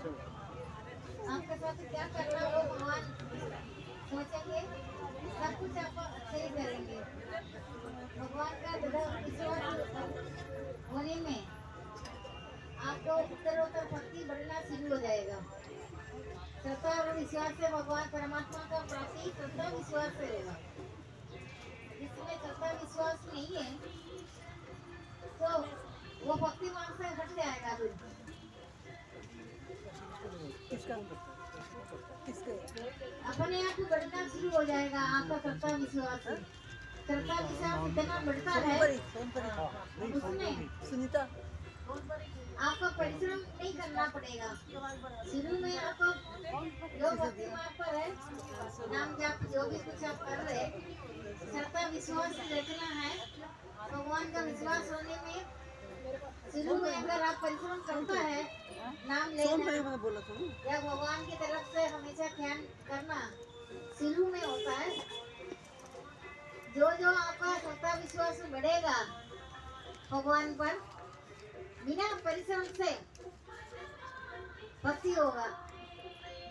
आपके साथ क्या करना वो भगवान सोचेंगे, सब कुछ आप अच्छे ही करेंगे। भगवान का दृढ़ विश्वास होने में आपको उत्तरोत्तर भक्ति बढ़ना शुरू हो जाएगा। श्रद्धा और विश्वास से भगवान परमात्मा का प्राप्ति श्रद्धा विश्वास से रहेगा। जिसमें श्रद्धा विश्वास नहीं है तो वो भक्ति मार्ग से हट जाएगा। किसका किसके अपने आप ही बढ़ना शुरू हो जाएगा आपका श्रद्धा विश्वास। श्रद्धा विश्वास इतना बढ़ता है सोनपरी उसमें सुनीता आपको परिश्रम नहीं करना पड़ेगा। शुरू में आपको जो भक्ति मार्ग पर है, नाम जाप जो भी कुछ आप कर रहे, श्रद्धा विश्वास रखना है। भगवान का विश्वास होने में शुरू में अगर आप परिश्रम करता है, नाम लेना या भगवान की तरफ से हमेशा ध्यान करना शुरू में होता है। जो जो आपका श्रद्धा विश्वास बढ़ेगा भगवान पर, बिना परिश्रम से भक्ति होगा।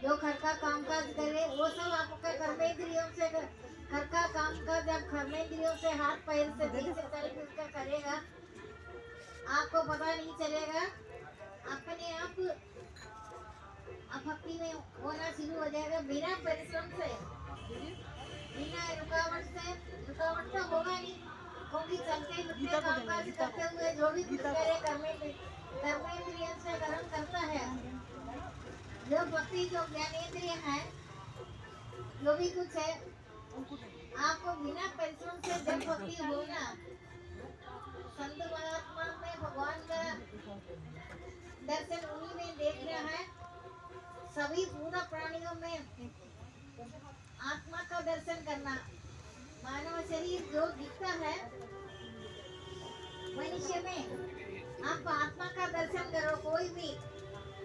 जो घर का कामकाज करे वो सब आपके कर्मेंद्रियों से, घर का कामकाज जब कर्मेंद्रियों से हाथ पैर से दिल से चल फिर कर करेगा, आपको पता नहीं चलेगा। अपने आप भक्ति में होना शुरू हो जाएगा बिना परिश्रम से, बिना रुकावट से। रुकावट तो होगा नहीं क्योंकि चलते फिरते कामकाज करते हुए जो भी कुछ करे कर्मेंद्रिय से कर्म करता है। जो भक्ति जो ज्ञानेंद्रिय है जो भी कुछ है, आपको बिना परिश्रम से जब भक्ति होना, संत महात्मा में भगवान का दर्शन उन्हीं में देख रहा है। सभी पूर्ण प्राणियों में आत्मा का दर्शन करना। मानव शरीर जो दिखता है मनुष्य में, आप आत्मा का दर्शन करो।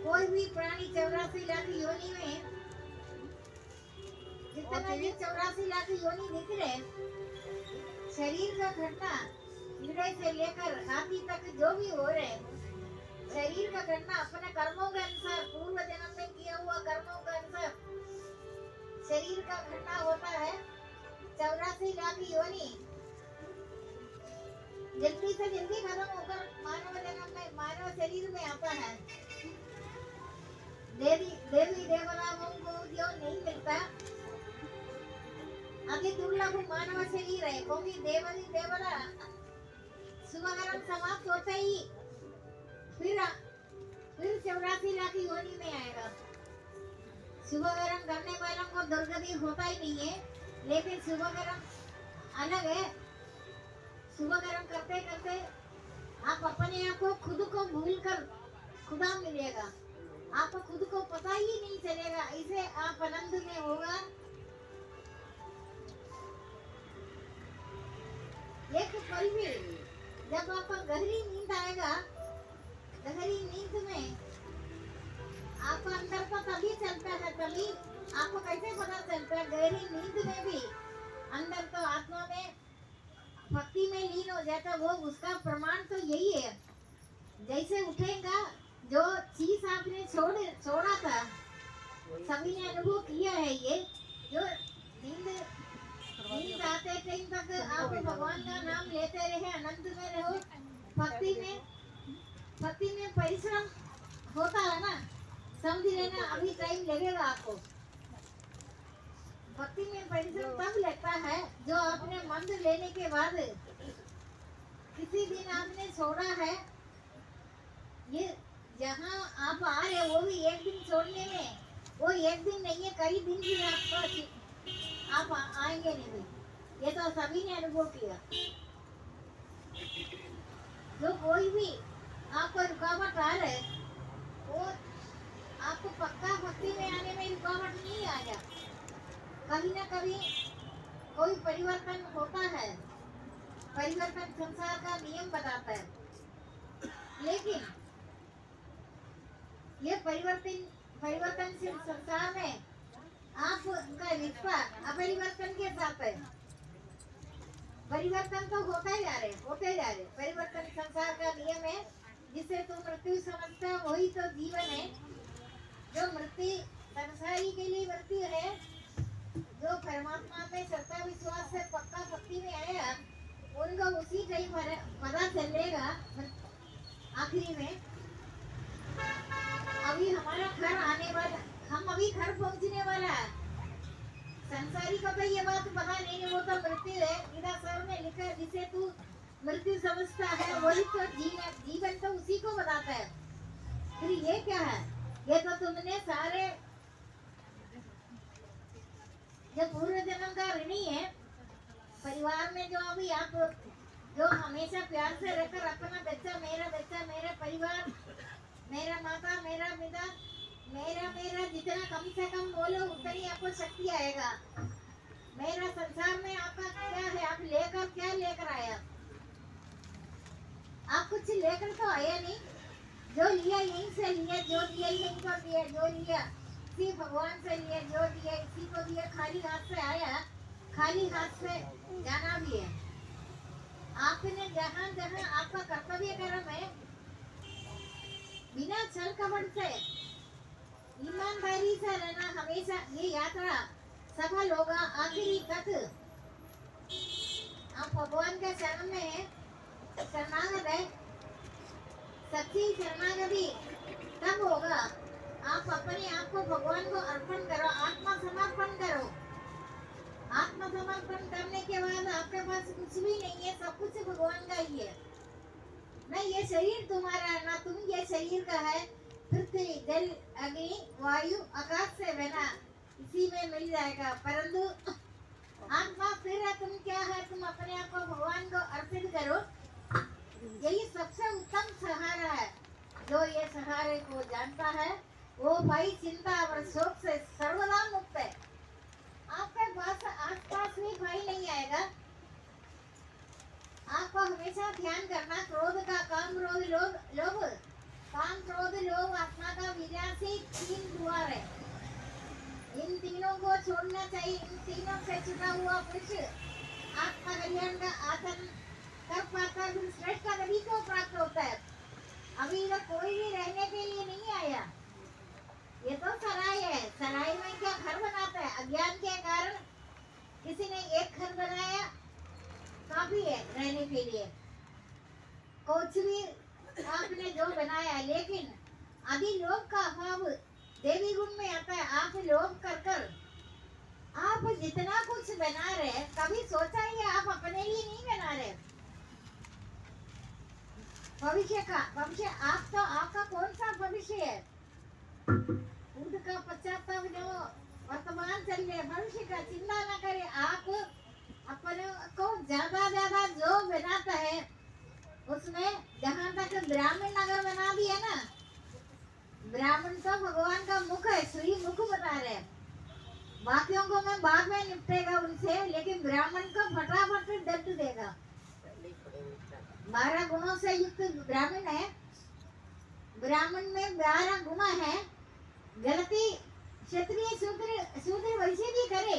कोई भी प्राणी 84 लाख योनि में, जितना ये 84 लाख योनि दिख रहे, शरीर का घटना कीड़े से लेकर हाथी तक जो भी हो रहे, शरीर का घटना अपने कर्मों के अनुसार, पूर्व जन्म में किया हुआ कर्मों के अनुसार शरीर का घटना होता है। 84 लाख योनि जल्दी से जल्दी खत्म होकर मानव जन्म में, मानव शरीर में आता है। देवी देवताओं को जो नहीं मिलता, अभी दुर्लभ मानव शरीर है क्योंकि देवी देवता शुभकर्म समाप्त होते ही फिर 84 लाख योनि में आएगा। शुभकर्म करने वालों को दुर्गति होता ही नहीं है, लेकिन शुभकर्म अलग है। शुभकर्म करते करते आप अपने आप को खुद को भूल कर खुदा मिलेगा। आपको खुद को पता ही नहीं चलेगा। इसे आप आनंद में होगा। एक पल भी जब आपको गहरी नींद आएगा, गहरी नींद में आपको अंदर तो तभी चलता है, तभी आपको कैसे पता चलता है? गहरी नींद में भी अंदर तो आत्मा में भक्ति में लीन हो जाता। वो उसका प्रमाण तो यही है। जैसे उठेगा, जो चीज आपने छोड़ा था, सभी ने अनुभव किया है। ये जो नींद आते टाइम तक आप भगवान का नाम लेते रहे, आनंद में रहो। भक्ति में परिश्रम होता है ना, समझ लेना अभी टाइम लगेगा आपको। भक्ति में परिश्रम तब लगता है जो आपने मंत्र लेने के बाद किसी दिन आपने छोड़ा है। ये जहाँ आप आ रहे वो भी एक दिन छोड़ने में, वो एक दिन नहीं है, कई दिन भी आप आएंगे नहीं। ये तो सभी ने अनुभव किया। जो कोई भी आपको रुकावट आ रहे, वो आपको पक्का भक्ति में आने में रुकावट नहीं आएगा। कभी ना कभी कोई परिवर्तन होता है। परिवर्तन संसार का नियम बताता है, लेकिन ये परिवर्तनशील संसार में आपका रिश्ता अपरिवर्तन के साथ है। परिवर्तन तो होते जा रहे। परिवर्तन संसार का नियम है। जिसे तुम मृत्यु समझते हो वही तो जीवन है। जो मृत्यु संसारी के लिए मृत्यु है, जो परमात्मा में श्रद्धा विश्वास से पक्का भक्ति में आया, उनको उसी टाइम पता चलेगा आखिरी में। अभी हमारा घर आने वाला, हम अभी घर पहुंचने वाला है। संसारी को तो ये बात पता नहीं, वो तो मृत्यु है। इधर सर में लिखा है, जिसे तू मृत्यु समझता है वही तो जीवन तो उसी को बताता है। फिर ये क्या है? ये तो तुमने सारे जो पूर्व जन्म का ऋणी है, परिवार में जो अभी आप जो हमेशा प्यार से रहकर अपना बच्चा मेरा परिवार, मेरा माता मेरा पिता मेरा जितना कम से कम बोलो उतनी आपको शक्ति आएगा। मेरा संसार में आपका क्या है? आप लेकर क्या लेकर आया? आप कुछ लेकर तो आया नहीं। जो लिया यहीं से लिया, जो दिया यहीं को दिया, जो लिया इसी भगवान से लिया, जो दिया इसी को दिया। खाली हाथ से आया, खाली हाथ से जाना भी है। आपने जहाँ जहाँ आपका कर्तव्य कर्म है, बिना छल कपट से ईमानदारी से रहना, हमेशा ये यात्रा सफल होगा आखिरी तक। आप भगवान के शरण में है, शरणागत है। सच्ची शरणागति तब होगा आप अपने आप को भगवान को अर्पण करो, आत्मसमर्पण करो। आत्मसमर्पण करने के बाद आपके पास कुछ भी नहीं है, सब कुछ भगवान का ही है। न ये शरीर तुम्हारा है, ना तुम ये शरीर का है। पृथ्वी जल अग्नि वायु आकाश से बना, इसी में मिल जाएगा। परंतु आत्मा फिर है, तुम क्या है? तुम अपने आप को भगवान को अर्पित करो। यही सबसे उत्तम सहारा है। जो ये सहारे को जानता है वो भाई चिंता और शोक से सर्वदा मुक्त है। आपके पास आसपास भी भाई नहीं आएगा। आपको हमेशा ध्यान करना, क्रोध का काम क्रोध लोभ काम क्रोध लोभ आत्मा का विनाशी 3 द्वार है। इन तीनों को छोड़ना चाहिए। इन तीनों से छुटा हुआ पुरुष आत्मा कल्याण का आसन कर पाता है, फिर श्रेष्ठ गति को प्राप्त होता है। अभी इधर कोई भी रहने के लिए नहीं आया। ये तो सराय है। सराय में क्या घर बनाता है? अज्ञान के कारण किसी ने एक घर बनाया, काफी है रहने के लिए। कुछ भी आपने जो बनाया, लेकिन अभी लोभ का अभाव देवी गुण में आता है। आप लोभ कर कर आप जितना कुछ बना रहे, कभी सोचा ही आप अपने लिए नहीं बना रहे। भविष्य आप तो आपका कौन सा भविष्य है? खुद का पश्चाताप जो वर्तमान चल रहे, भविष्य का चिंता न करे। आप अपने को ज्यादा जो बनाता है, उसमें जहाँ तक ब्राह्मण अगर बना दिया ना, ब्राह्मण तो भगवान का मुख है, श्री मुख बता रहे। बाकियों को मैं बाद में निपटेगा उनसे, लेकिन ब्राह्मण को फटाफट दंड देगा। 12 गुणों से युक्त ब्राह्मण है। ब्राह्मण में 12 गुण है। गलती क्षत्रिय शूद्र वैसे भी करे,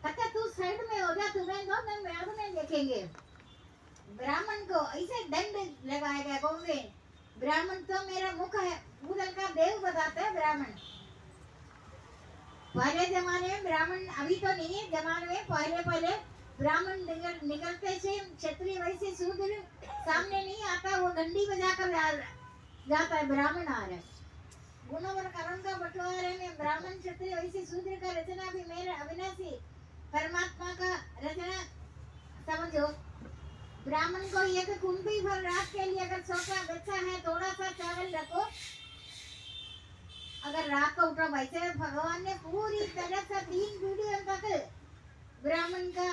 कहते तू साइड में हो जा, तुम्हें दो मैं बाद में देखेंगे। ब्राह्मण को ऐसे दंड लगाएगा, कहोगे ब्राह्मण तो मेरा मुख है, भूतल का देव बताता है ब्राह्मण। पहले जमाने में ब्राह्मण, अभी तो नहीं है जमाने में, पहले ब्राह्मण निकलते से क्षत्रिय वैसे शूद्र सामने नहीं आता, वो घंटी बजाकर जाता है, ब्राह्मण आ रहा है। गुणों और कर्म का बंटवारे में ब्राह्मण क्षत्रिय वैसे शूद्र का रचना भी मेरा अविनाशी परमात्मा का रचना समझो। ब्राह्मण को एक कुंभी भर रात के लिए अगर छोटा बच्चा है, थोड़ा सा चावल रखो, अगर रात को उठो, वैसे भगवान ने पूरी तरह से 3 पीढ़ियों तक ब्राह्मण का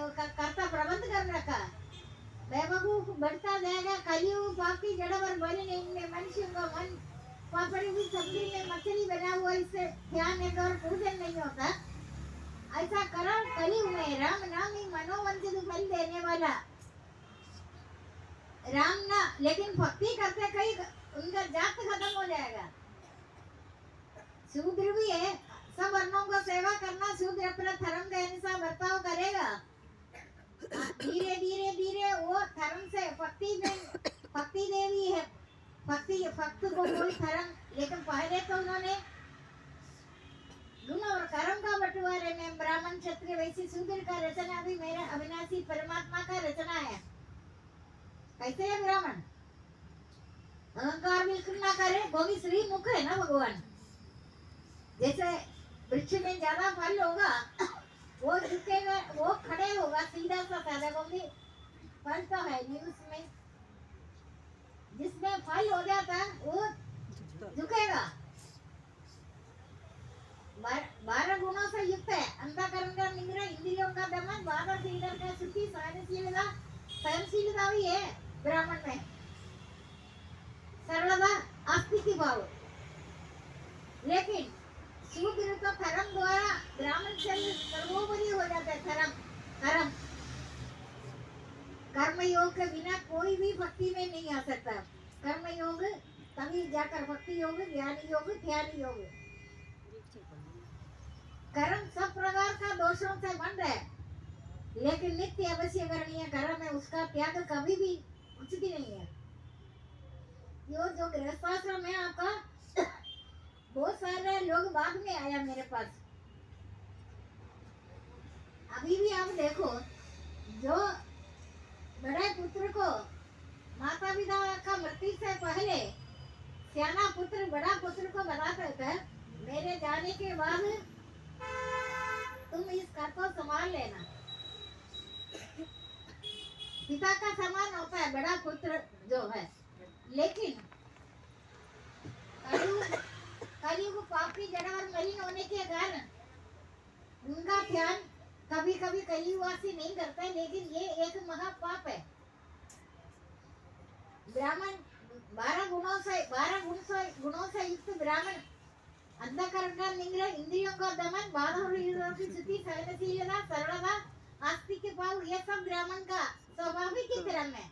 करता प्रबंध कर रखा। बेवकूफ बढ़ता जाएगा, कलयुग पापी जड़ और बल इनमें मनुष्य का मन पापड़ी हुई सब्जी में मछली बना हुआ, इससे ध्यान एक और पूजन नहीं होता। ऐसा करो कलयुग में राम नाम ही मनोवंचित फल देने वाला। राम ना, लेकिन भक्ति करते कई उनका जात खत्म हो जाएगा। शूद्र भी है, सब वर्णों को सेवा करना, शूद्र अपना धर्म के अनुसार बर्ताव करेगा। धीरे धीरे वो धर्म से भक्ति देवी है, भक्त को कोई धर्म, लेकिन पहले तो उन्होंने गुण और कर्म का बंटवारे में ब्राह्मण क्षत्रिय वैश्य शूद्र का रचना भी मेरा अविनाशी परमात्मा का रचना है। कैसे है ब्राह्मण? अहंकार बिल्कुल ना करे, क्योंकि श्री मुख है ना भगवान। जैसे वृक्ष में ज्यादा फल होगा वो झुकेगा, वो खड़े होगा सीधा सा साधा, क्योंकि फल तो है नहीं उसमें। जिसमें फल हो जाता वो झुकेगा। 12 गुणों से युक्त है। अंतःकरण का निग्रह, इंद्रियों का दमन, बाधा सीधर का शुद्धि, सहनशीलता, सहनशीलता भी है ब्राह्मण में। सरलता, आस्तिक भाव। लेकिन शूद्र तो धर्म द्वारा ब्राह्मण से सर्वोपरि हो जाता है। धर्म कर्म योग के बिना कोई भी भक्ति में नहीं आ सकता। कर्म योग तभी जाकर भक्ति योग, ज्ञान योग, ध्यान योग। कर्म सब प्रकार का दोषों से बंद है, लेकिन नित्य अवश्य करणीय कर्म है, उसका त्याग कभी भी कुछ भी नहीं है। जो गृहस्थाश्रम है आपका, बहुत सारे लोग बाद में आया मेरे पास। अभी भी आप देखो, जो बड़े पुत्र को माता पिता का मृत्यु से पहले सियाना पुत्र बड़ा पुत्र को बताता था, मेरे जाने के बाद तुम इस घर को संभाल लेना। पिता का समान होता है बड़ा पुत्र जो है। लेकिन कलयुग पापी जड़ और मलिन होने के कारण उनका ध्यान कभी कभी कलयुगवासी नहीं करता है, लेकिन ये एक महापाप है। ब्राह्मण 12 गुणों से युक्त ब्राह्मण अंतःकरण का निग्रह, इंद्रियों का दमन, बाधा और इंद्रियों की शुद्धि, सहनशीलता, सरलता, आस्तिक भाव, ये सब ब्राह्मण का स्वाभाविक धर्म है।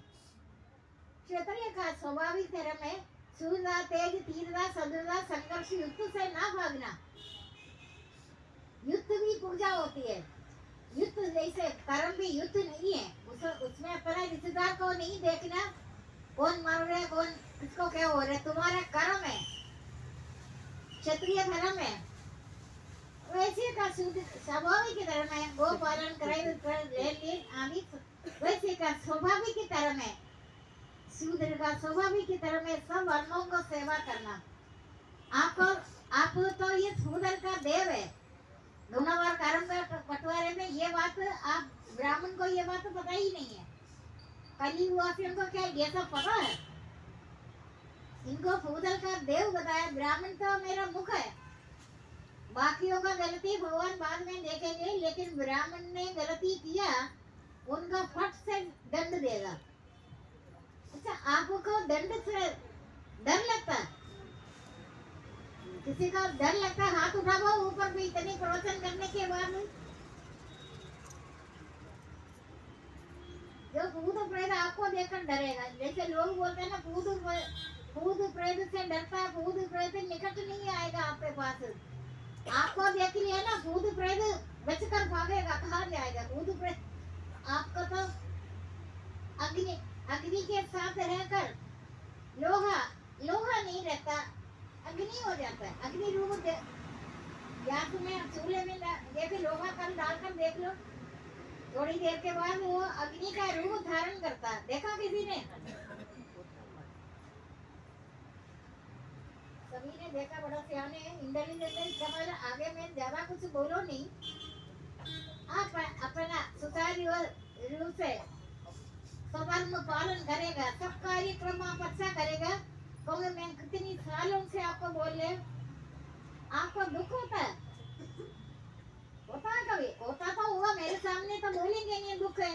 क्षत्रिय का स्वाभाविक धर्म है शूरता, तेज, तीव्रता, सदृढ़ता, संघर्ष, युद्ध से ना भागना। युद्ध भी पूजा होती है। युद्ध जैसे कर्म भी युद्ध नहीं है, उसमें अपना रिश्तेदार को नहीं देखना, कौन मर रहा है, कौन किसको क्या हो रहा है, तुम्हारा कर्म है। क्षत्रिय धर्म है। वैश्य का स्वाभाविक धर्म है, गो पालन, आदि वैश्य का स्वाभाविक धर्म है। शूद्र का स्वाभाविक धर्म है सब वर्णों को सेवा करना। आप तो ये शूद्र का देव है। दोनों बार कर्म का बंटवारे में ये बात आप ब्राह्मण को ये बात पता ही नहीं है। कलियुगवासियों को क्या ये सब पता है? इनको शूद्र का देव बताया, ब्राह्मण तो मेरा मुख है। बाकियों का गलती भगवान बाद में देखेंगे, लेकिन ब्राह्मण ने गलती किया उनका फट से दंड देगा। अच्छा, आपको दंड से डर लगता है? किसी का डर लगता है? हाथ उठाओ ऊपर भी इतने प्रवचन करने के बाद। जो भूत प्रेत आपको देखकर डरेगा, जैसे लोग बोलते हैं ना भूत प्रेत से डरता है, भूत प्रेत निकट नहीं आएगा आपके पास। आपको देख लिया ना, भूत प्रेत बचकर भागेगा, कहाँ जाएगा भूत प्रेत? आपको तो अग्नि के साथ रहकर लोहा नहीं रहता, अग्नि हो जाता है। अग्नि रूप गैस में चूल्हे में जैसे लोहा कल डालकर देख लो, थोड़ी देर के बाद वो अग्नि का रूप धारण करता है। देखा किसी ने? सभी ने देखा, बड़ा सियाने है, इंटेलिजेंट समझ। आगे में ज्यादा कुछ बोलो नहीं, आप अपना सुचारू रूप से स्वधर्म पालन करेगा, सब कार्यक्रम आप अच्छा करेगा। क्योंकि मैं कितनी सालों से आपको बोल रहे, आपको दुख होता है? होता है कभी? होता तो होगा, मेरे सामने तो बोलेंगे नहीं दुख है।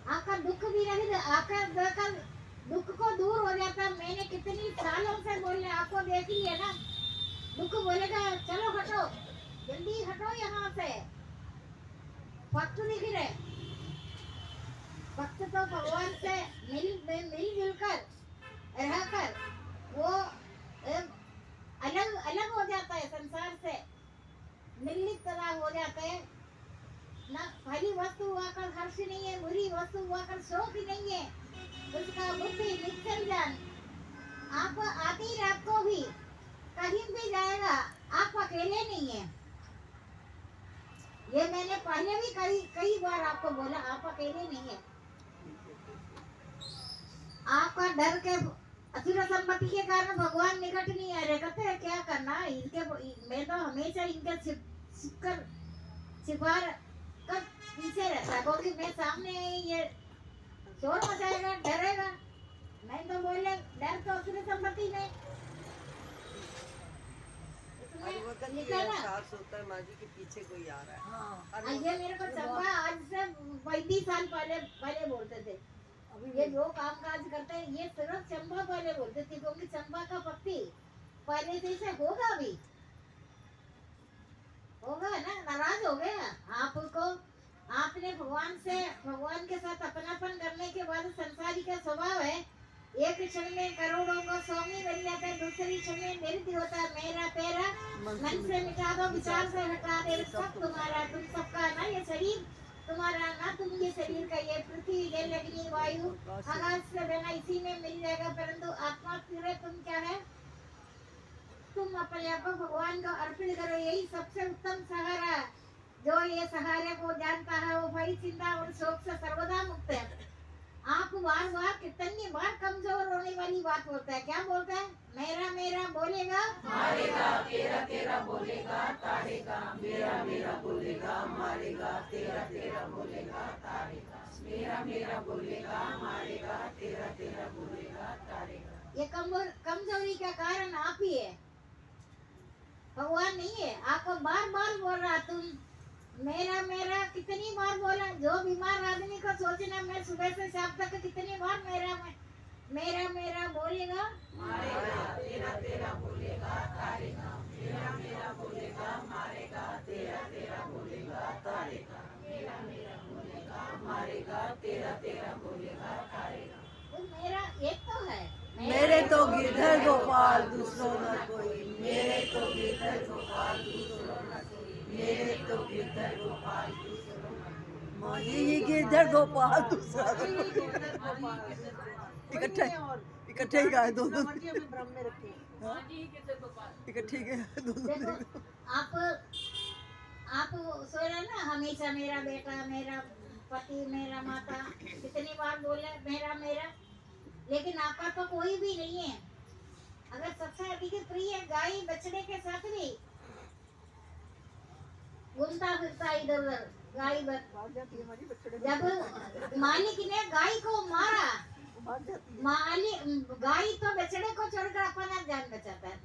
आपका दुख भी रहेगा, आपका दुख को दूर हो जाता। मैंने कितनी सालों से बोल रहे, आपको देख लिया ना, दुख बोलेगा चलो हटो, जल्दी हटो यहाँ से। भक्त दिख रहे, भक्त तो भगवान से मिलजुल कर रहकर वो अलग हो जाता है, संसार से निर्लिप्त हो जाता है। ना भली वस्तु हुआ कर हर्ष नहीं है, बुरी वस्तु हुआ कर शोक नहीं है। उसका बुद्धि निश्चल जान। आप आधी रात को भी कहीं भी जाएगा, आप अकेले नहीं है। ये मैंने पहले भी कई कई बार आपको बोला, आप अकेले नहीं है। आपका डर के असुर संपत्ति के कारण भगवान निकट नहीं आ रहे, कहते हैं क्या करना इनके, मैं तो हमेशा इनके सिपार कर पीछे रहता, क्योंकि मैं सामने ये शोर मचाएगा, डरेगा। मैं तो बोले डर तो असुर संपत्ति में लिखा ना। एहसास होता है माँ जी के पीछे कोई आ रहा है। हाँ ये मेरे को चंपा आज से 35 साल पहले बोलते थे। ये जो काम काज करते हैं ये सिर्फ चंपा पहले बोलते थे, क्योंकि चंपा का पति पहले से इसे होगा भी, होगा ना, नाराज हो गया आपको। आपने भगवान के साथ अपनापन करने के बाद संसारी का स्वभाव है, एक क्षण में करोड़ों का स्वामी बन जाता है, दूसरी क्षण में निर्दय होता है। मेरा तेरा मन से मिटा दो, विचार से हटा दे, सब तुम्हारा, तुम सबका ना, ये शरीर तुम्हारा ना, तुम ये शरीर का, ये पृथ्वी जल अग्नि वायु आकाश से बना, इसी में मिल जाएगा। परंतु आत्मा पूरे तुम क्या है, तुम अपने आप को भगवान को अर्पित करो, यही सबसे उत्तम सहारा। जो ये सहारे को जानता है वो भय चिंता और शोक से सर्वदा मुक्त है। आप बार बार कितनी बार कमजोर होने वाली बात बोलता है, क्या बोलता है, मेरा मेरा बोलेगा मारेगा, तेरा तेरा बोलेगा ताड़ेगा, मेरा मेरा बोलेगा मारेगा, तेरा तेरा बोलेगा ताड़ेगा, मेरा मेरा बोलेगा मारेगा, तेरा तेरा बोलेगा ताड़ेगा। ये कमजोरी का कारण आप ही है, भगवान नहीं है। आपको बार बार बोल रहा, तुम मेरा मेरा कितनी बार बोला। जो बीमार आदमी को सोचना, मैं सुबह से शाम तक कितनी बार मेरा मेरा बोलेगा मारेगा, तेरा तेरा बोलेगा ताड़ेगा, मेरा मेरा बोलेगा मारेगा, तेरा तेरा बोलेगा ताड़ेगा, मेरा मेरा बोलेगा मारेगा, तेरा तेरा बोलेगा ताड़ेगा। तो मेरा एक तो है, मेरे तो गिरधर गोपाल दूसरों न कोई, मेरे तो गिरधर गोपाल दूसरों न कोई, मेरे तो गिरधर गोपाल दूसरों न कोई। माँ जी ये गिरधर गोपाल दूसरा इकट्ठे ही गाए दो ब्रह्म में रखे इकट्ठे ही गए दो देखो आप सोच रहे ना, हमेशा मेरा बेटा, मेरा पति, मेरा माता, कितनी बार बोले मेरा मेरा, लेकिन आपका तो कोई भी नहीं है। अगर सबसे अधिक प्रिय गाय बछड़े के साथ भी घूमता फिरता इधर उधर गाय जब मालिक ने गाय को मारा, मालिक गाय तो बछड़े को छोड़कर अपना जान बचाता है।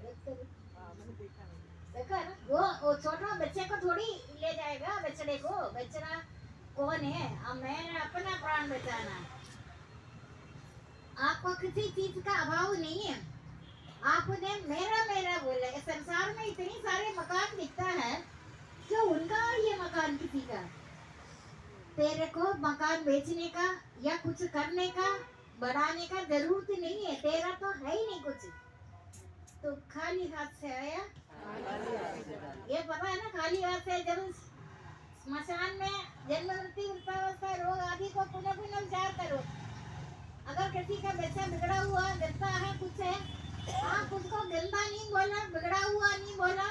देखा ना, वो छोटा बच्चे को थोड़ी ले जाएगा, बछड़े को, बछड़ा कौन है, अब मैंने अपना प्राण बचाना है। आपको किसी चीज का अभाव नहीं है, आपने मेरा मेरा बोला। इस संसार में इतनी सारे मकान दिखता है, जो उनका और ये मकान किसी का, तेरे को मकान बेचने का या कुछ करने का, बढ़ाने का जरूरत नहीं है, तेरा तो है ही नहीं कुछ, तो खाली हाथ से आया। ये पता है ना, खाली हाथ से जब स्मशान में जन्म मृत्यु वृद्धावस्था रोग आदि को पुनः पुनः विचार करो। अगर किसी का बच्चा बिगड़ा हुआ गंदा है, कुछ है, आप उसको गंदा नहीं बोला, बिगड़ा हुआ नहीं बोला,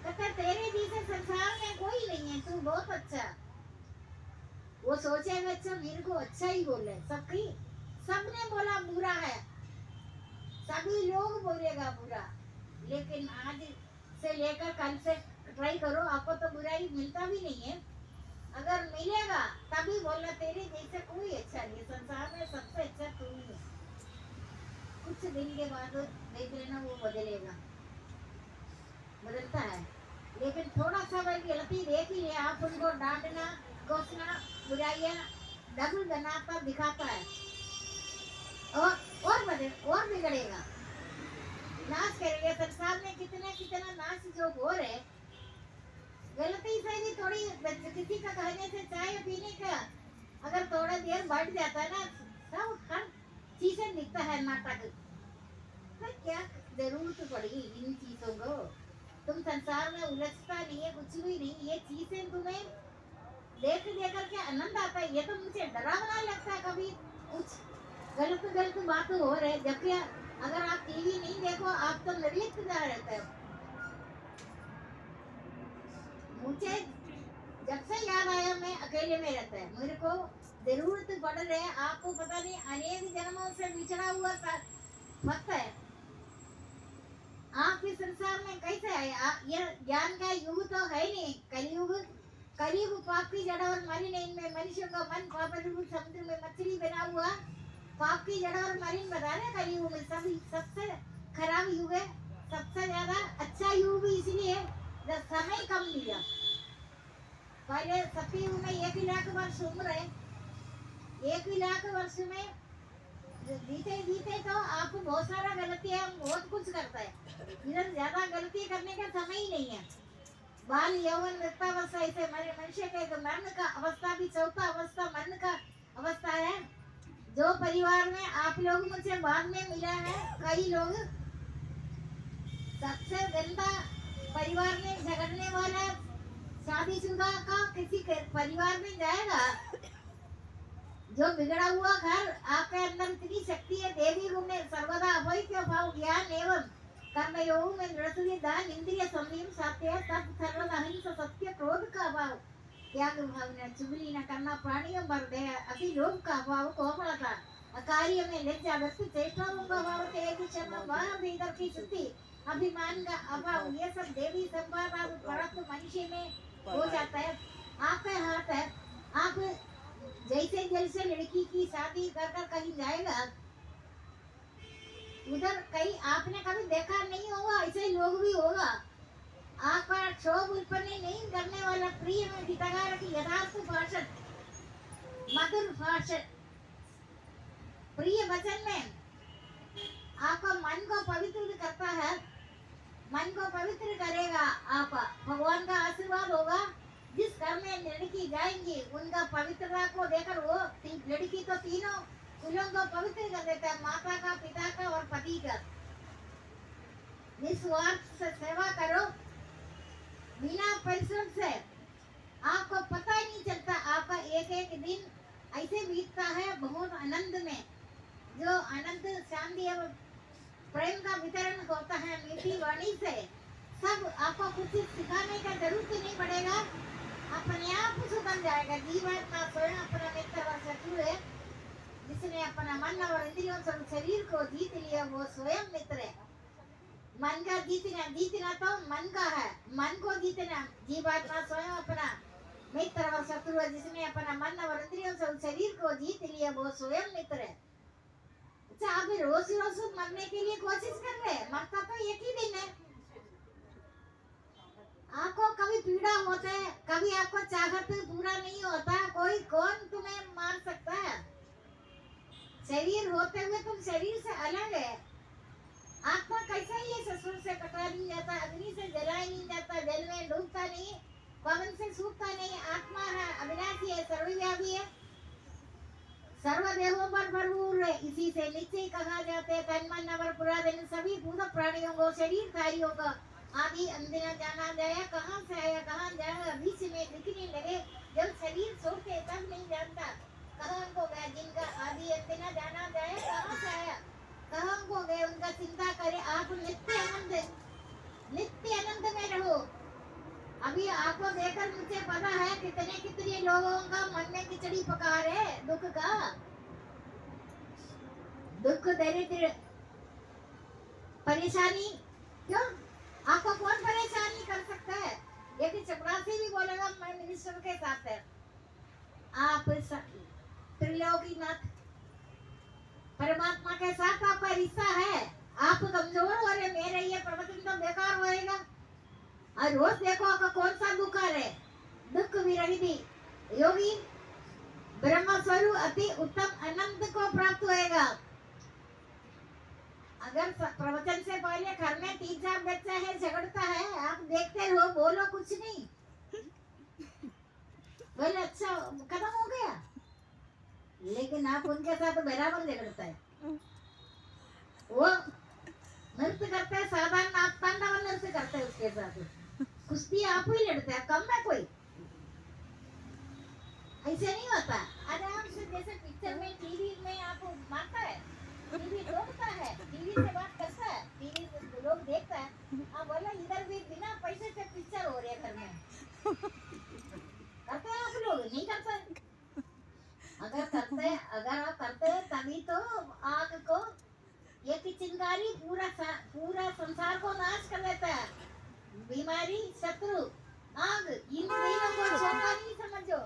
कहता तेरे जैसे संसार में कोई नहीं है, तू बहुत अच्छा। वो सोचेगा अच्छा मेरे को अच्छा ही बोले, सबने बोला बुरा है, सभी लोग बोलेगा बुरा, लेकिन आज से लेकर कल से ट्राई करो, आपको तो बुराई मिलता भी नहीं है। अगर मिलेगा तभी बोलना तेरे जैसे कोई अच्छा नहीं, संसार में सबसे अच्छा तू ही है। कुछ दिन के बाद देख लेना वो बदलेगा, बदलता है, लेकिन थोड़ा सा भाई गलती देख ही लिया, आप उनको डांटना, कोसना, बुराइयां डबल बनाता दिखाता है, और बिगड़ेगा, नाश करेगा। संसार में कितना नाश जो हो रहे, गलती से भी थोड़ी किसी का कहने से चाय पीने का अगर थोड़ा देर बढ़ जाता है ना, सब हर चीजें दिखता है नाटक। तो क्या जरूरत पड़ी इन चीजों को, तुम संसार में उलझता नहीं है, कुछ भी नहीं, ये चीजें तुम्हें देख कर के आनंद आता है। ये तो मुझे डरावना लगता है कभी कुछ, गलत गलत बातें हो रहे, जबकि अगर आप टीवी नहीं देखो आप तो निर्लिप्त जा रहते हो। मुझे जब से याद आया मैं अकेले में रहता है, मेरे को जरूरत पड़ रहे, आपको पता नहीं अनेक जन्मों से बिछड़ा हुआ वक्त है। आप इस संसार में कैसे आए? ये ज्ञान का युग तो है नहीं, कलयुग। कलयुग पाप की जड़ और मलिन, इनमें मनुष्यों का मन पाप रूप समुद्र में मछली बना हुआ पाप की जड़ और मलिन बता रहे। कलयुग में सबसे खराब युग है, सबसे ज्यादा अच्छा युग भी इसलिए जब समय कम लिया। पहले सतयुग में 1 लाख वर्ष उम्र है, 1 लाख वर्ष में जीते जीते तो आप बहुत सारा गलतियां बहुत कुछ करता है, इधर ज्यादा गलती करने का समय ही नहीं है। बाल यौवन वृद्धावस्था, ऐसे मनुष्य के मरण का अवस्था भी चौथा अवस्था मरण का अवस्था है। जो परिवार में आप लोग मुझे बाद में मिला है, कई लोग सबसे गंदा परिवार में झगड़ने वाला शादीशुदा का किसी के परिवार में जाएगा, जो बिगड़ा हुआ घर आपके अंदर इतनी शक्ति है, देवी गुण में सर्वदा अवैध भाव ज्ञान एवं कर्मयोग में दृढ़ दान इंद्रिय संयम सत्य तप सर्वदा अहिंसा सत्य क्रोध का अभाव त्याग भावना चुगली न करना प्राणियों पर दया अति लोभ का अभाव कोमलता कार्य में लज्जा व्यक्ति चेष्टाओं का अभाव तेज क्षमा वाह भीतर की शुद्धि अभिमान का अभाव, ये सब देवी संपाद परत मनुष्य में हो जाता है। आपका हाथ है, आप जैसे जैसे लड़की की शादी कर कर कहीं जाएगा, उधर कहीं आपने कभी देखा नहीं होगा, ऐसे लोग भी होगा। आपका क्षोभ उत्पन्न नहीं करने वाला प्रिय में हितकार की यथार्थ भाषण मधुर भाषण प्रिय वचन में आपका मन को पवित्र करता है, मन को पवित्र करेगा। आप भगवान का आशीर्वाद होगा। जिस घर में लड़की जाएंगी उनका पवित्रता को देखकर वो लड़की तो तीनों कुलों को पवित्र कर देता है, माता का, पिता का और पति का। निस्वार्थ से सेवा करो बिना परिश्रम से, आपको पता ही नहीं चलता आपका एक एक दिन ऐसे बीतता है बहुत आनंद में। जो आनंद शांति और प्रेम का वितरण होता है मीठी वाणी से, सब आपको कुछ सिखाने का जरूरत नहीं पड़ेगा, अपने आप सुधर जाएगा। जीवात्मा स्वयं अपना मित्र और शत्रु है, जिसने अपना मन और इंद्रियों से शरीर को जीत लिया वो स्वयं मित्र है। मन का जीतना तो मन का है, मन को जीतना। जीवात्मा स्वयं अपना मित्र और शत्रु है, जिसने अपना मन और इंद्रियों से शरीर को जीत लिया वो स्वयं मित्र है। अच्छा, आप रोज रोज मरने के लिए कोशिश कर रहे हैं, मरता तो एक ही दिन है। आपको कभी पीड़ा होता है, कभी आपको चाहत पूरा नहीं होता, कोई कौन तुम्हें मार सकता है? शरीर होते हुए तुम शरीर से अलग है। आत्मा कैसा ही है, ससुर से कटा नहीं जाता, अग्नि से जलाया नहीं जाता, जल में डूबता नहीं, पवन से सूखता नहीं। आत्मा है, अविनाशी है, सर्वव्यापी है, सर्वदेहों पर भरपूर है। इसी से निश्चय कहा जाता है तन मन अवर पुरातन सभी भूत प्राणियों को शरीरधारियों का आदि अंजना जाना जाया। कहाँ से आया कहाँ जाएगा बीच में दिखने लगे, जब शरीर छोड़ते तब नहीं जानता कहाँ को गया। जिनका आदि अंजना जाना जाए कहाँ से आया कहाँ को गए, उनका चिंता करे। आप नित्य आनंद में रहो। अभी आपको देखकर मुझे पता है कितने कितने लोगों का मन में खिचड़ी पका है दुख का, दुख दरिद्र परेशानी। क्यों आपको कौन परेशानी कर सकता है? यदि चपरासी भी बोलेगा मैं मिनिस्टर के साथ है, आप त्रिलोकीनाथ परमात्मा के साथ आपका रिश्ता है। आप कमजोर हो रहे, मेरे ये प्रवचन तो बेकार होएगा। और रोज देखो आपका कौन सा दुख है, दुख विरहित योगी ब्रह्म स्वरूप अति उत्तम आनंद को प्राप्त होएगा। अगर प्रवचन से पहले घर में 3-4 बच्चा है झगड़ता है, आप देखते हो, बोलो कुछ नहीं, बोले अच्छा खत्म हो गया, लेकिन आप उनके साथ बराबर झगड़ता है। वो नृत्य करते हैं, साधारण आप तांडव नृत्य करते हैं, उसके साथ कुश्ती आप ही लड़ते हैं, कम है कोई। ऐसे नहीं होता। आराम से जैसे पिक्चर में टीवी में आपको मारता है, टीवी तोड़ता है, टीवी से बात करता है, टीवी लोग देखता है। आप बोला इधर भी बिना पैसे से पिक्चर हो रही है घर में, करते हैं आप लोग? नहीं करते। अगर आप करते हैं तभी तो आग को एक चिंगारी पूरा संसार को नाश कर देता है। बीमारी, शत्रु, आग, इन तीनों को छोटा नहीं समझो।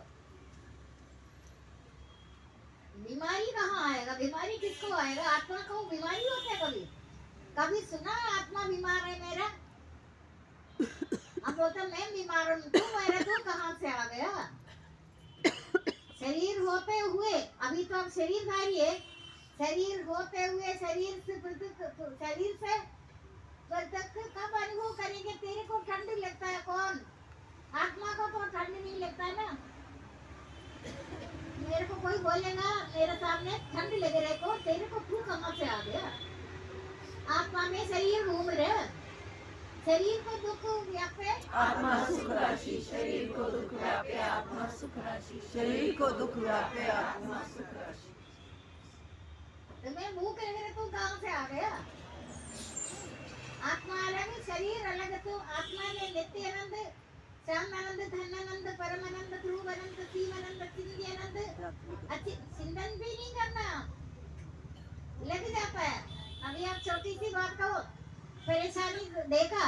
बीमारी कहाँ आएगा? बीमारी किसको आएगा? आत्मा को बीमारी होता है कभी? कभी सुना है आत्मा बीमार है मेरा? अब बोलता मैं बीमार हूँ, तू कहाँ से आ गया? शरीर होते हुए, अभी तो अब शरीरधारी है, शरीर होते हुए शरीर से पृथक कब अनुभव करेंगे? तेरे को ठंड लगता है कौन? आत्मा को तो ठंड नहीं लगता है ना। मेरे को कोई बोलेगा मेरे सामने ठंड लग रहे को, तेरे को तू कहाँ से आ गया? आत्मा में शरीर घूम रहे, शरीर को दुख व्यापे आत्मा सुख राशि, शरीर को दुख व्यापे आत्मा सुख राशि, शरीर को दुख व्यापे आत्मा सुख राशि। तो मैं मुंह कर रहे तू कहाँ से आ गया? आत्मा अलग, शरीर अलग। तो आत्मा में नित्य आनंद, श्याम आनंद, धन आनंद, परम आनंद, ध्रुव आनंद, सीम आनंद, चिंदी आनंद। अच्छी चिंतन भी नहीं करना, लग जाता है। अभी आप छोटी सी बात कहो, परेशानी देखा,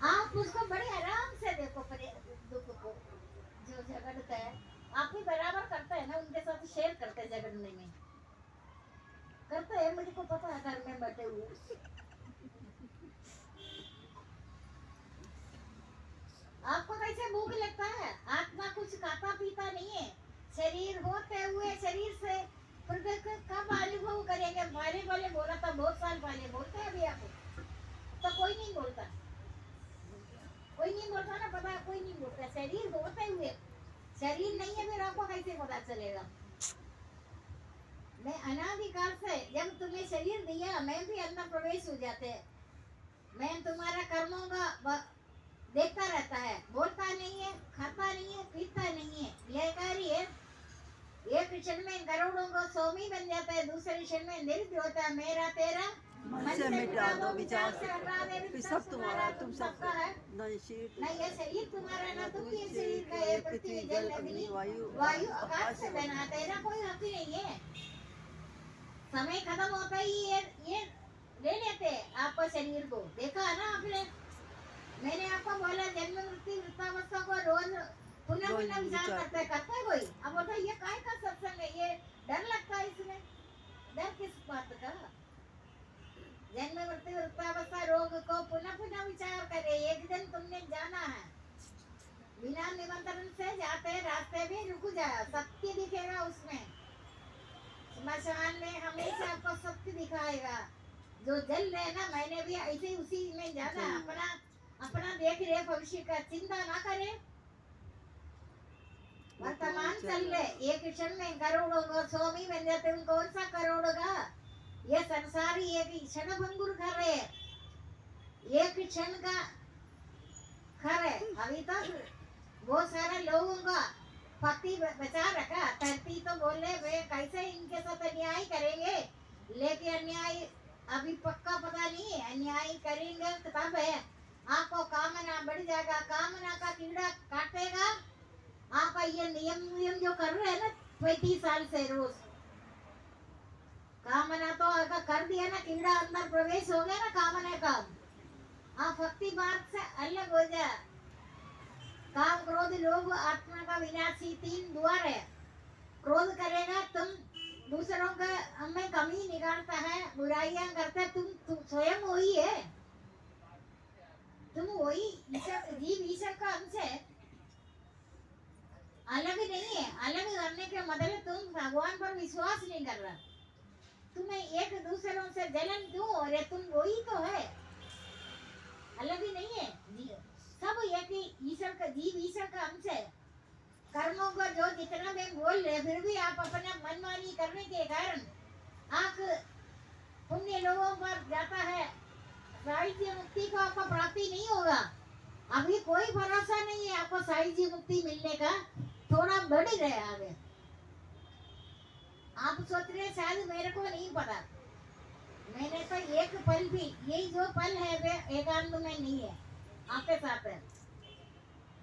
आप उसको बड़े आराम से देखो। दुख को जो झगड़ता है आप भी बराबर करते हैं ना, उनके साथ शेयर करते हैं, झगड़ने में करते हैं। मुझे को पता है घर में बैठे हुए आपको कैसे भूख लगता है? आत्मा कुछ खाता पीता नहीं है। शरीर होते हुए शरीर से पृथक कब अनुभव करेंगे? पहले वाले बोला था, बहुत साल पहले। बोलते हैं अभी आपको तो कोई नहीं बोलता, कोई नहीं बोलता ना, पता है कोई नहीं बोलता। शरीर होते हुए शरीर नहीं है, फिर आपको कैसे पता चलेगा? मैं अनादिकाल से जब तुम्हें शरीर दिया, मैं भी अंदर प्रवेश हो जाते। मैं तुम्हारा कर्मों का देखता रहता है, बोलता नहीं है, खाता नहीं है, पीता नहीं है, बेकारी है। एक क्षण में करोड़ों को स्वामी बन जाता है, दूसरे क्षण में निरुद्ध होता है। मेरा तेरा मन से मिटा दो विचार से हटा दो, फिर सब तुम्हारा तुम सबका है। नहीं ये शरीर तुम्हारा ना, तुम ये शरीर का है। पृथ्वी, जल, अग्नि, वायु, आकाश से बना, तेरा कोई हक नहीं है। समय खत्म होता ही ये ले लेते आपको शरीर को। देखा है ना आपने? मैंने आपको बोला जन्म मृत्यु वृद्धावस्था को रोज पुनः विचार करता है कोई। अब बोलता ये काय का सत्संग है? ये डर लगता है इसमें। डर किस बात का? जन्म मृत्यु वृद्धावस्था रोग को पुनः विचार करे। एक दिन तुमने जाना है, बिना निमंत्रण से जाते रास्ते में रुक जाए, सत्य दिखेगा उसमें। स्मशान में हमेशा आपको सत्य दिखाएगा। जो जल रहे ना, मैंने भी ऐसे उसी में जाना। अपना देख रहे, भविष्य का चिंता ना करे। वर्तमान चल रहे, एक क्षण में करोड़ों को स्वामी बन जाते। उन कौन सा करोड़ का? ये संसारी एक क्षण भंगुर कर रहे, एक क्षण का खर है। अभी तक बहुत सारे लोगों का पति बचा रखा। धरती तो बोले वे कैसे इनके साथ अन्याय करेंगे, लेकिन अन्याय अभी पक्का पता नहीं है। अन्याय करेंगे तब है आपको कामना बढ़ जाएगा, कामना का कीड़ा काटेगा आपका। ये नियम जो कर रहे हैं ना 35 साल से, रोज कामना तो अगर कर दिया ना, कीड़ा अंदर प्रवेश हो गया ना कामना का, आप भक्ति मार्ग से अलग हो जाए। काम, क्रोध, लोभ आत्मा का विनाशी 3 द्वार है। क्रोध करेगा तुम दूसरों का हमें कमी निकालता है, बुराइयां करता, तुम स्वयं वही है। तुम वही जीव ईश्वर का अंश है, अलग नहीं है। अलग करने के मतलब तुम भगवान पर विश्वास नहीं कर रहा। तुम्हें एक दूसरों से जलन क्यों हो रही? तुम वही तो है, अलग ही नहीं है। सब एक ही ईश्वर का, जीव ईश्वर का अंश है। कर्मों को जो जितना भी बोल रहे, फिर भी आप अपना मनमानी करने के कारण आप पुण्य लोगों पर जाता है, साहित्य मुक्ति को आपको प्राप्ति नहीं होगा। अभी कोई भरोसा नहीं है आपको साहित्य मुक्ति मिलने का। थोड़ा बढ़ ही रहे आगे। आप सोच रहे शायद मेरे को नहीं पता, मैंने तो एक पल भी, यही जो पल है वे एकांत में नहीं है, आपके साथ है।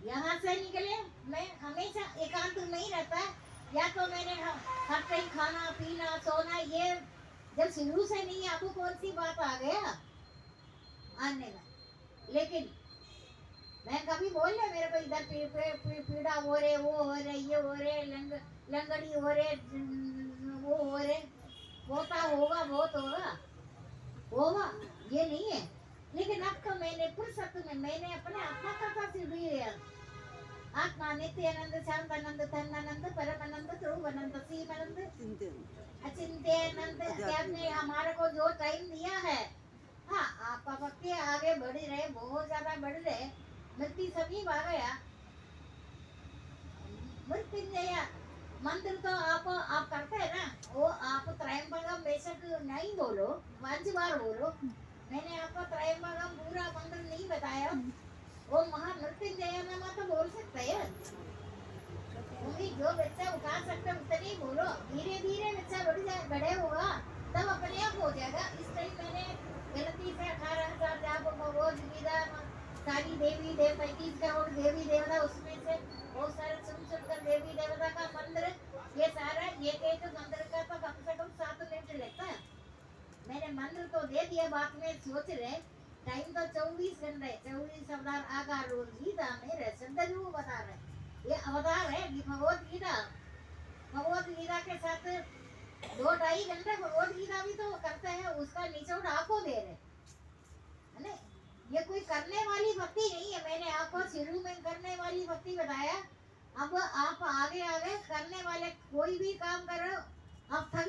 यहाँ से निकले मैं हमेशा एकांत में ही रहता है, या तो मैंने हर टाइम खाना पीना सोना, ये जब शुरू से नहीं है आपको कौन सी बात आ गया आने में। लेकिन मैं कभी बोल रहे मेरे को इधर पीड़ा हो रहे, वो हो रहे, ये हो रहे, लंगड़ी हो रहे, वो हो रहे, होता होगा, बहुत होगा, ये नहीं है। लेकिन अब तो मैंने फुर्सत में मैंने अपने आत्मा कथा से भी लिया। आत्मा नित्य आनंद शांत आनंद धन आनंद परम आनंद ध्रुव आनंद सीम आनंद अचिंत्य आनंद। आपने हमारे को जो टाइम दिया है, हाँ आपका भक्ति आगे बढ़ रहे, बहुत ज्यादा बढ़ रहे, मृत्यु सभी आ गया। मृत्युंजय मंत्र तो आप करते हैं ना, वो आप त्रयंबकम बेशक नहीं बोलो, 5 बार बोलो। मैंने आपको त्रयंबकम पूरा मंत्र नहीं बताया, वो महामृत्युंजय में तो बोल सकते हैं। जो बच्चा उठा सकते उतने ही बोलो, धीरे धीरे बच्चा बड़े होगा तब अपने आप हो जाएगा। इस टाइम मैंने गलती से 18,000 जाप भगवद गीता सारी देवी देवता 21 करोड़ देवी देवता, उसमें से बहुत सारे सुनकर देवी देवता का मंत्र, ये सारा एक मंत्र का तो कम से कम 7 मिनट लेता है। मैंने मंत्र तो दे दिया, बाद में सोच रहे टाइम तो 24 घंटे 24 अवतार आकार गीता मेरे सदगुरु बता रहे, ये अवतार है भगवद गीता। भगवद गीता के साथ 2-2.5 घंटे भगवद गीता भी तो करते हैं, उसका निचोड़ आपको दे रहे है ना। ये कोई करने वाली भक्ति नहीं है, मैंने आपको शुरू में करने वाली भक्ति बताया। अब आप आगे आगे करने वाले कोई भी काम करो आप थक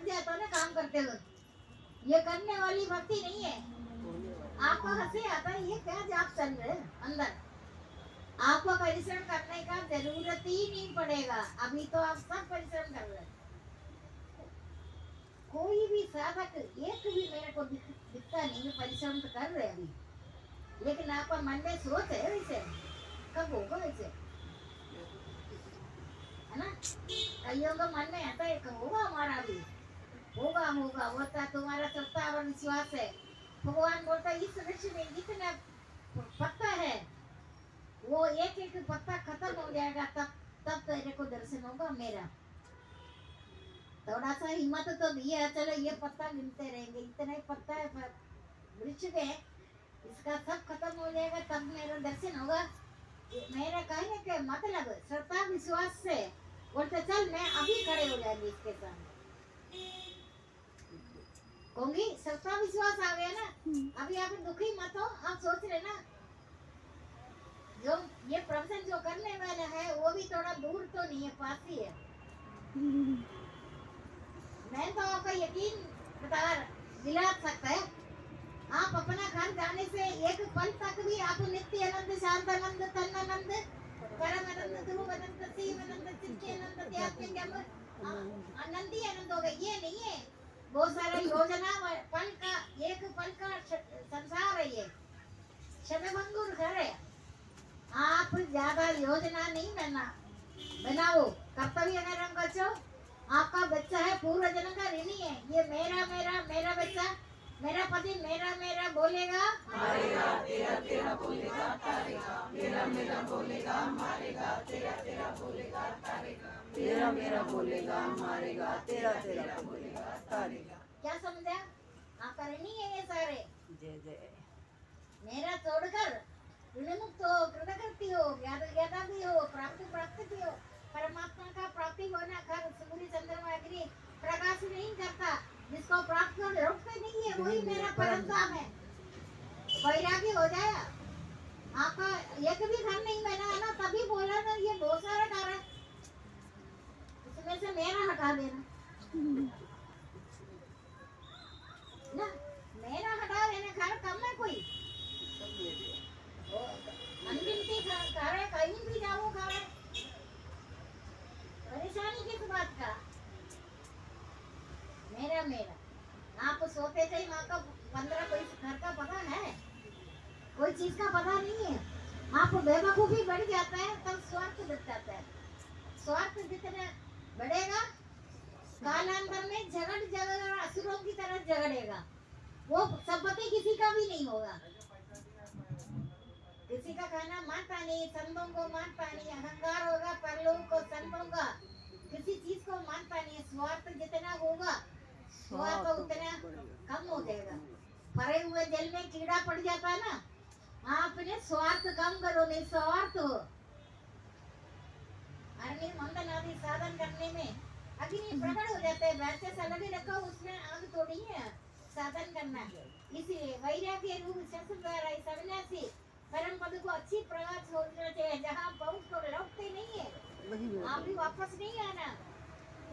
जाता है ना काम करते हुए, ये करने वाली भक्ति नहीं है। आपको हंसी आता है, ये क्या जाप चल रहे अंदर, आपको परिश्रम करने का जरूरत ही नहीं पड़ेगा। अभी तो आप सब परिश्रम कर रहे हैं, कोई भी साधक एक भी मेरे को दिखता नहीं परिश्रम तो कर रहे अभी। लेकिन आपका मन में सोच है वैसे कब होगा वैसे, है ना। कईयों का मन में आता है कब होगा हमारा भी, होगा होता तुम्हारा सत्ता और विश्वास है। भगवान बोलता इस वृक्ष में जितना पत्ता है वो एक पत्ता खत्म हो जाएगा, तब तेरे को दर्शन होगा मेरा। थोड़ा सा हिम्मत तो दिया, चलो ये पत्ता गिनते रहेंगे, इतना ही पत्ता है वृक्ष में, इसका सब खत्म हो जाएगा तब मेरा दर्शन होगा। मेरा कहने के मतलब श्रद्धा विश्वास से बोलते चल मैं अभी खड़े हो जाएंगे इसके सामने, कहूंगी श्रद्धा विश्वास आ गया ना। अभी आप दुखी मत हो, आप सोच रहे ना जो ये प्रवचन जो करने वाला है वो भी थोड़ा दूर तो नहीं है, पास ही है। मैं तो आपका यकीन दिला सकता है, आप अपना घर जाने से एक पल तक भी आप नित्य आनंद शांत आनंद तन आनंद परम आनंद ध्रुव आनंद सीम आनंद चित्त आनंद आध्यात्मिक आनंद ही आनंद हो गए। ये नहीं है बहुत सारा योजना पल का, एक पल का संसार है, ये क्षणभंगुर घर है। आप ज्यादा योजना नहीं बनाओ, कर्तव्य रंग बचो। आपका बच्चा है पूर्व जन्म का ऋणी है, ये मेरा बच्चा, मेरा पति मेरा बोलेगा मारेगा, तेरा बोलेगा तारेगा, मेरा बोलेगा मारेगा, तेरा बोलेगा तारेगा, मेरा बोलेगा मारेगा, तेरा बोलेगा तारेगा। क्या समझा? आपका ऋणी है ये सारे। जय जय। मेरा छोड़कर ऋणमुक्त हो, कृतकृति हो, ज्ञाता भी हो, प्राप्ति भी हो। परमात्मा का प्राप्ति होना घर सूर्य चंद्रमा अग्नि प्रकाश नहीं करता, जिसको प्राप्त कर रोकते नहीं है वही मेरा परम धाम है। वैरागी हो जाए, आपका एक भी घर नहीं बना है ना, तभी बोला ना ये बहुत सारा घर है, इसमें से मेरा हटा देना ना, मेरा हटा देना। घर कम है कोई, अनगिनती घर है, कहीं भी जाओ घर है, परेशानी किस बात का। मेरा आप सोते थे माँ का 15 कोई घर का पता है, कोई चीज का पता नहीं है। आप बेवकूफी बढ़ जाता है तब स्वार्थ बढ़ जाता है। स्वार्थ जितना बढ़ेगा कालांतर में झगड़ झगड़ असुरों की तरह झगड़ेगा, वो संपत्ति किसी का भी नहीं होगा। किसी का खाना मानता नहीं, संतों को मानता नहीं, अहंकार होगा परलोक को संतों का, किसी चीज को मानता नहीं। स्वार्थ जितना होगा स्वार्थ उतना कम हो जाएगा। भरे हुए जल में कीड़ा पड़ जाता है ना, आपने स्वार्थ कम करो, नहीं स्वार्थ हो। अग्नि मंदन आदि साधन करने में अग्नि प्रकट हो जाते हैं, वैसे से अलग ही रखो, उसमें आग थोड़ी है साधन करना। इसलिए वैराग्य रूप शस्त्र द्वारा इस अविनाशी परम पद को अच्छी प्रकार छोड़ना चाहिए, जहाँ पहुंच को लौटते नहीं है, आप भी वापस नहीं आना।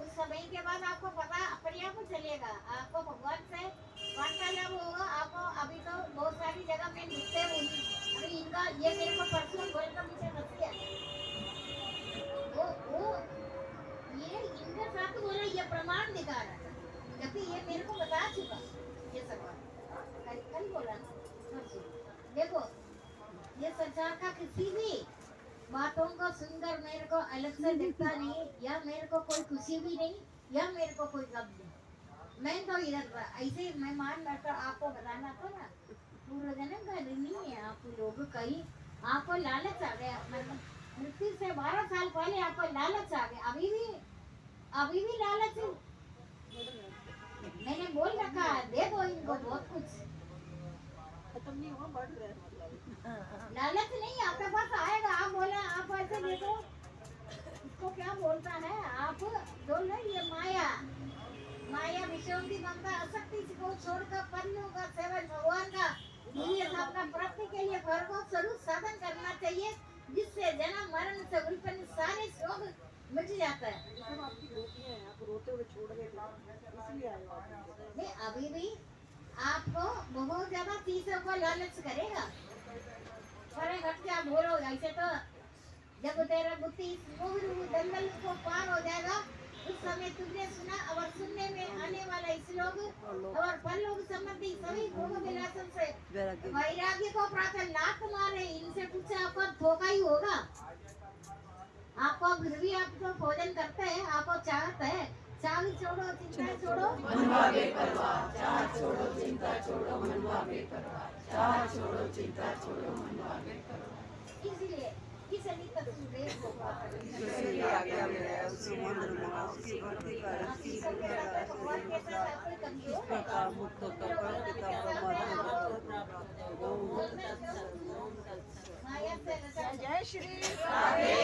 उस समय के बाद आपको पता अपने आप चलेगा, आपको भगवान से वार्तालाप होगा। आपको अभी तो बहुत सारी जगह में मिलते हुए अभी इनका ये मेरे को परसों बोल कर मुझे बच गया, वो ये इनके साथ बोला, ये प्रमाण दिखा रहा था, जबकि ये मेरे को बता चुका ये सब बात। कल बोला परसों। देखो ये संसार का किसी भी बातों को सुनकर मेरे को अलग से दिखता नहीं, या मेरे को कोई खुशी भी नहीं, या मेरे को कोई गम नहीं। मैं तो इधर ऐसे मैं मान बैठा, आपको बताना था ना, पूर्व जन्म का नहीं है। आप लोग कहीं आपको लालच आ गया, मतलब मृत्यु से 12 साल पहले आपको लालच आ गया, अभी भी लालच है। मैंने बोल रखा है दे दो इनको बहुत कुछ, खत्म नहीं हुआ, बढ़ रहा है। लालच नहीं आपके पास आएगा। आप बोला आप ऐसे देखो, इसको क्या बोलता है आप बोल रहे, ये माया, माया विषयों की ममता आसक्ति को छोड़कर पन्नों का सेवन भगवान का ये सबका प्राप्ति के लिए भरपूर स्वरूप साधन करना चाहिए, जिससे जन्म मरण से उत्पन्न सारे शोक मिट जाता है। सब आपकी गलतियां हैं, आप रोते हुए छोड़ गए इसलिए आए हो आप। नहीं अभी भी आपको बहुत ज्यादा चीजों को लालच करेगा, पर हट जा बोलो ऐसे तो जब तेरा बुद्धि दंगल को पार हो जाएगा, उस समय तुमने सुना और सुनने में आने वाला इस लोग और परलोक संबंधी सभी भोग विलासन से वैराग्य को प्राप्त लात मारे, इनसे कुछ आपको धोखा ही होगा। आपको फिर भी आपको भोजन करते हैं, आपको चाहते हैं, चाह छोड़ो चिंता छोड़ो, मनवा बेपरवाह, चाह छोड़ो चिंता छोड़ो, मनवा बेपरवाह, चाह छोड़ो चिंता छोड़ो, मनवा बेपरवाह। इसलिए किसी तस्वीर को उसकी आज्ञा में उसके मंदिर में उसकी भक्ति कर, उसकी भगवान के साथ आपको कमजोर है। प्रकार मुक्त कर पिता परमात्मा माया से जय श्री राधे